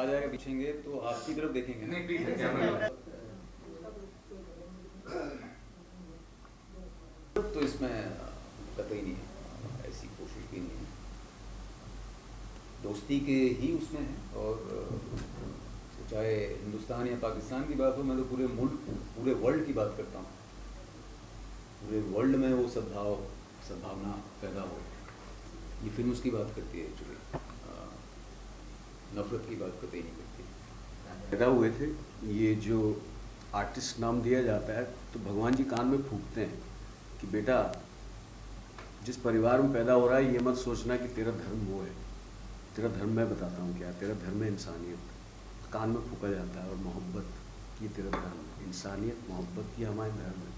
जाएगा पीछेंगे तो आपकी तरफ देखेंगे नहीं पीछे कैमरा तो इसमें कतई नहीं है, ऐसी कोशिश भी नहीं है। दोस्ती के ही उसमें है और चाहे हिंदुस्तान या पाकिस्तान की बात हो, मैं तो पूरे मुल्क पूरे वर्ल्ड की बात करता हूँ। पूरे वर्ल्ड में वो सद्भावना पैदा हो, ये फिल्म उसकी बात करती है। एक्चुअली नफरत की बात कतई नहीं करती। पैदा हुए थे, ये जो आर्टिस्ट नाम दिया जाता है तो भगवान जी कान में फूंकते हैं कि बेटा जिस परिवार में पैदा हो रहा है ये मत सोचना कि तेरा धर्म वो है, तेरा धर्म मैं बताता हूँ क्या, तेरा धर्म है इंसानियत। कान में फूंका जाता है और मोहब्बत, ये तेरा धर्म है, इंसानियत मोहब्बत, ये हमारे धर्म है।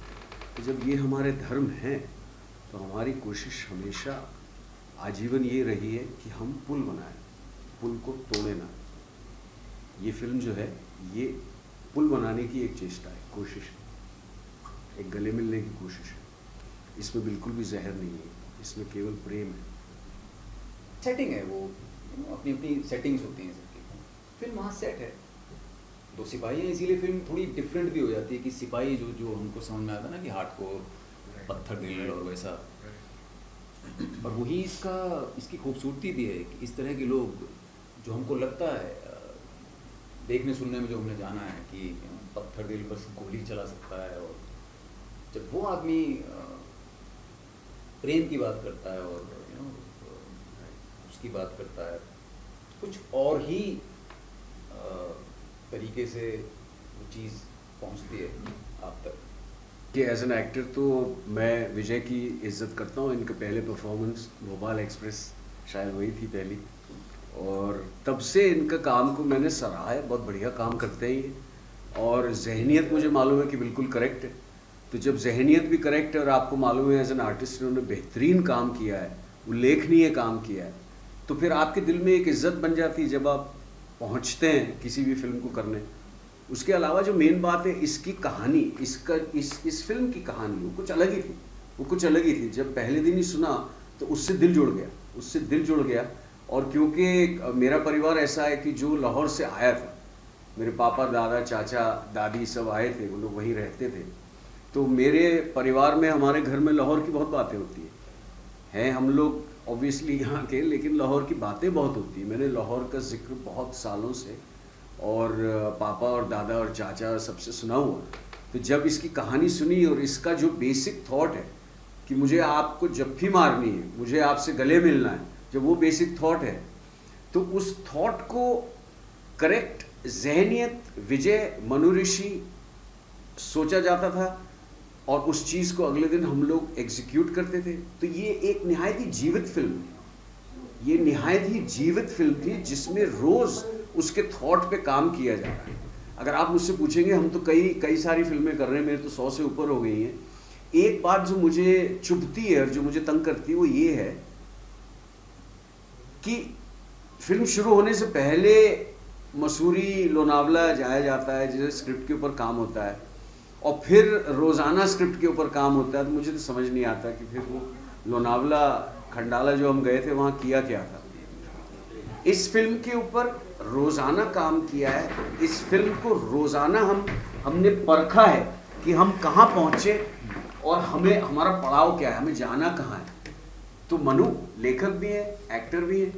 तो जब ये हमारे धर्म हैं तो हमारी कोशिश हमेशा आजीवन ये रही है कि हम पुल बनाएं, पुल को तोड़े ना। ये फिल्म जो है ये पुल बनाने की एक चेष्टा है, कोशिश है, एक गले मिलने की कोशिश है। इसमें बिल्कुल भी जहर नहीं है, इसमें केवल प्रेम है। सेटिंग है वो, अपनी अपनी सेटिंग्स होती हैं सबकी। फिल्म वहाँ सेट है, दो सिपाही हैं, इसीलिए फिल्म थोड़ी डिफरेंट भी हो जाती है कि सिपाही जो हमको समझ में आता है ना कि हार्डकोर पत्थर दिल और वैसा, और वही इसकी खूबसूरती भी है कि इस तरह के लोग जो हमको लगता है देखने सुनने में, जो हमने जाना है कि पत्थर दिल बस गोली चला सकता है, और जब वो आदमी प्रेम की बात करता है और उसकी बात करता है, कुछ और ही तरीके से वो चीज़ पहुंचती है आप तक। कि एज एन एक्टर तो मैं विजय की इज्जत करता हूँ। इनके पहले परफॉर्मेंस भोपाल एक्सप्रेस शायद वही थी पहली, और तब से इनका काम को मैंने सराहा है, बहुत बढ़िया काम करते हैं ये, और जहनियत मुझे मालूम है कि बिल्कुल करेक्ट है। तो जब जहनियत भी करेक्ट है और आपको मालूम है एज एन आर्टिस्ट इन्होंने बेहतरीन काम किया है, उल्लेखनीय काम किया है, तो फिर आपके दिल में एक इज्जत बन जाती है जब आप पहुँचते हैं किसी भी फिल्म को करने। उसके अलावा जो मेन बात है इसकी कहानी, इस फिल्म की कहानी वो कुछ अलग ही थी, वो कुछ अलग ही थी। जब पहले दिन ही सुना तो उससे दिल जुड़ गया। और क्योंकि मेरा परिवार ऐसा है कि जो लाहौर से आया था, मेरे पापा दादा चाचा दादी सब आए थे, वो लोग वहीं रहते थे, तो मेरे परिवार में हमारे घर में लाहौर की बहुत बातें होती हैं। हम लोग ऑब्वियसली यहाँ के, लेकिन लाहौर की बातें बहुत होती हैं। मैंने लाहौर का जिक्र बहुत सालों से और पापा और दादा और चाचा सबसे सुना हुआ। तो जब इसकी कहानी सुनी और इसका जो बेसिक थॉट है कि मुझे आपको जब भी मारनी है, मुझे आपसे गले मिलना है, जब वो बेसिक थॉट है तो उस थॉट को करेक्ट जहनियत विजय मनु ऋषि सोचा जाता था और उस चीज़ को अगले दिन हम लोग एग्जीक्यूट करते थे। तो ये एक निहायत ही जीवित फिल्म थी, ये निहायत ही जीवित फिल्म थी जिसमें रोज़ उसके थॉट पे काम किया जा रहा है। अगर आप मुझसे पूछेंगे, हम तो कई सारी फिल्में कर रहे हैं, मेरे तो 100 से ऊपर हो गई हैं। एक बात जो मुझे चुभती है और जो मुझे तंग करती है वो ये है कि फिल्म शुरू होने से पहले मसूरी लोनावला जाया जाता है, जैसे स्क्रिप्ट के ऊपर काम होता है, और फिर रोज़ाना स्क्रिप्ट के ऊपर काम होता है। तो मुझे तो समझ नहीं आता कि फिर वो लोनावला खंडाला जो हम गए थे वहाँ किया क्या था। इस फिल्म के ऊपर रोज़ाना काम किया है, इस फिल्म को रोज़ाना हमने परखा है कि हम कहाँ पहुँचे और हमारा पड़ाव क्या है, हमें जाना कहाँ है। तो मनु लेखक भी है, एक्टर भी है,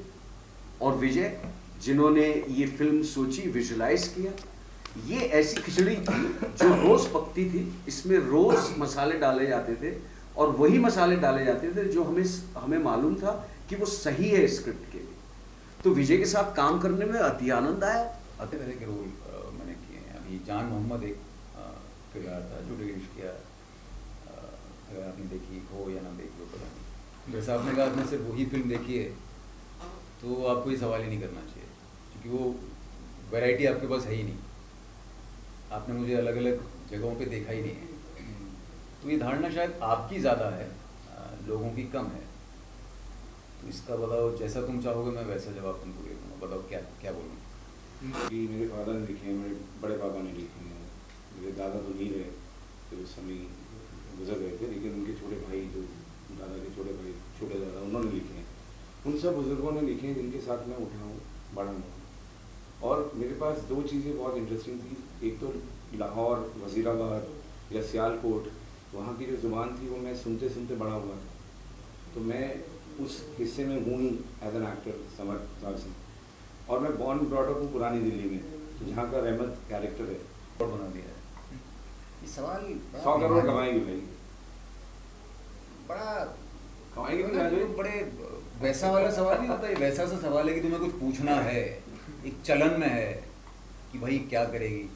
और विजय जिन्होंने ये फिल्म सोची, विजुलाइज किया। ये ऐसी खिचड़ी थी जो रोज़ पकती थी, इसमें रोज़ मसाले डाले जाते थे और वही मसाले डाले जाते थे जो हमें मालूम था कि वो सही है स्क्रिप्ट के लिए। तो विजय के साथ काम करने में अति आनंद आया। अति तरह के रोल मैंने किए हैं। अभी जान मोहम्मद एक किरदार था जो डिलीट किया, अगर आपने देखी हो या ना देखी हो पता नहीं। जैसा आपने कहा आपने सिर्फ वही फिल्म देखी है तो आपको ये सवाल ही नहीं करना चाहिए, क्योंकि वो वैरायटी आपके पास है ही नहीं। आपने मुझे अलग अलग जगहों पे देखा ही नहीं है, तो ये धारणा शायद आपकी ज़्यादा है, लोगों की कम है। तो इसका बताओ, जैसा तुम चाहोगे मैं वैसा जवाब तुमको दे दूँगा। बताओ क्या बोलूँ। कि मेरे फादर ने लिखे हैं, मेरे बड़े पापा ने लिखे हैं, मेरे दादा तो नहीं रहे, फिर उस समय गुजर गए थे, लेकिन उनके छोटे भाई, जो दादा के छोटे भाई, छोटे दादा, उन्होंने लिखे हैं। उन सब बुजुर्गों ने लिखे हैं जिनके साथ मैं उठा हूँ, बड़ा हूँ। और मेरे पास दो चीज़ें बहुत इंटरेस्टिंग थी, एक तो लाहौर, वज़ीराबाद या सियालकोट, वहाँ की जो ज़ुबान थी वो मैं सुनते सुनते बड़ा हुआ था, तो मैं उस हिस्से में हूँ ही as an actor Samar Singh. और मैं बॉर्न ब्रॉट अप हूँ पुरानी दिल्ली में, तो जहाँ का रहमत कैरेक्टर है, और बना दिया है। ये सवाल 100 करोड़ कमाएगी भाई, बड़ा कमाएगी नहीं मतलब राजू? बड़े वैसा वाला सवाल नहीं होता, ये वैसा सा सवाल है कि तुम्हें कुछ पूछना है, एक चलन में है कि भाई क्या करेगी।